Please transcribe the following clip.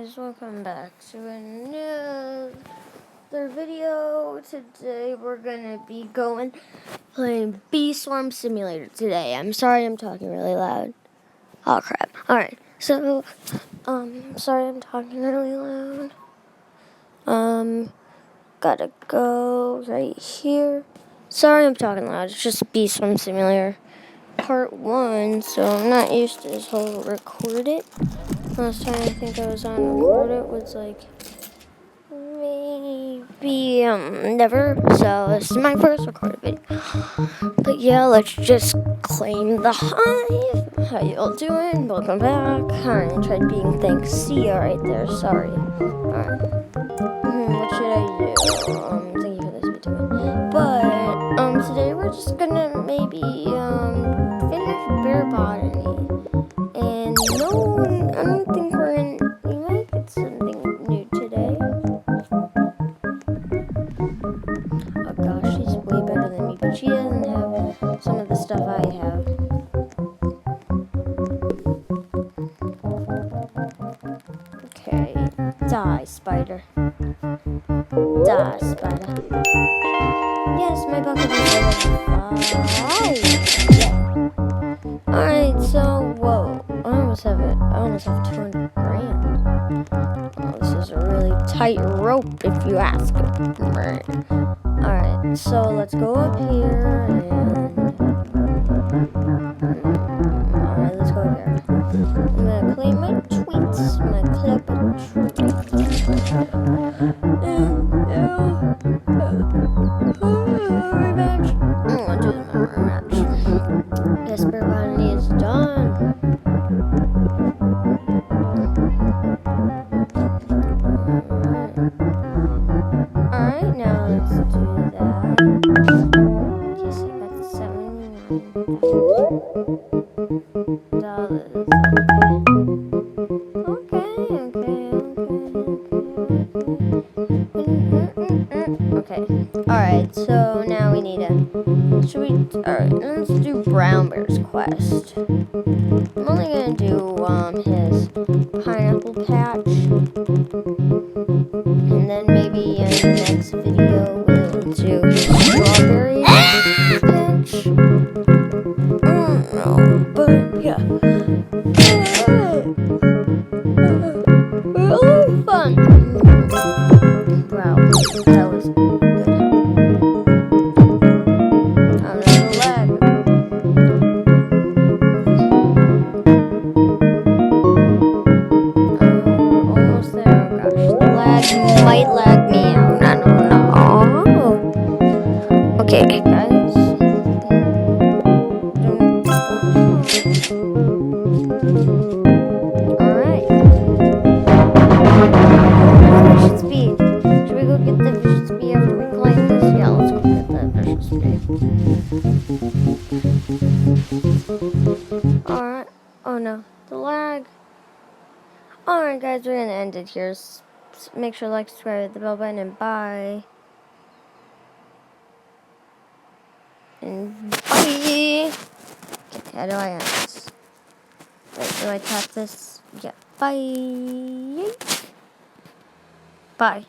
guys, welcome back to another video. Today we're gonna be playing Bee Swarm Simulator today. I'm sorry I'm talking really loud. Oh crap. Alright, so sorry I'm talking really loud. Gotta go right here. Sorry I'm talking loud, it's just Bee Swarm Simulator Part 1, so I'm not used to this whole record it. Last time I think I was on record it was like maybe never. So this is my first recorded video. But yeah, let's just claim the hive. How y'all doing? Welcome back. I tried being thanks. See ya right there. Sorry. Alright. What should I do? Thank you for this video. But today we're just gonna maybe finish Bear Botany. And no, I don't think we might get something new today. Oh gosh, she's way better than me, but she doesn't have some of the stuff I have. Okay, die, spider. Die, spider. Yes, my bucket is level 5. Yeah. Alright, so, whoa. I almost have 200 grand. Oh, this is a really tight rope, if you ask me. Alright, so let's go up here and... Alright, let's go up here. I'm gonna play my tweets. I'm gonna clip a rematch. I'm gonna do my rematch. Guess Bear Botany is done. Alright, now let's do that. Yes, I got $79. Okay. Alright, so now we need alright, let's do Brown Bear's quest. I'm only gonna do his pineapple patch. And then maybe in the next video we'll do his strawberry patch. I don't know, but yeah. Really fun. Wow, that was good. I'm gonna lag. Almost there. Oh gosh, the lag might lag me out. I don't know. Okay, guys. Alright. Vicious speed. Should we go get the vicious speed after we climb this? Yeah, let's go get the vicious speed. Alright. Oh no. The lag. Alright guys, we're gonna end it here. Make sure to like, subscribe, hit the bell button, and bye. And bye. Okay, how do I end this? Wait, do I tap this? Yeah. Bye. Bye.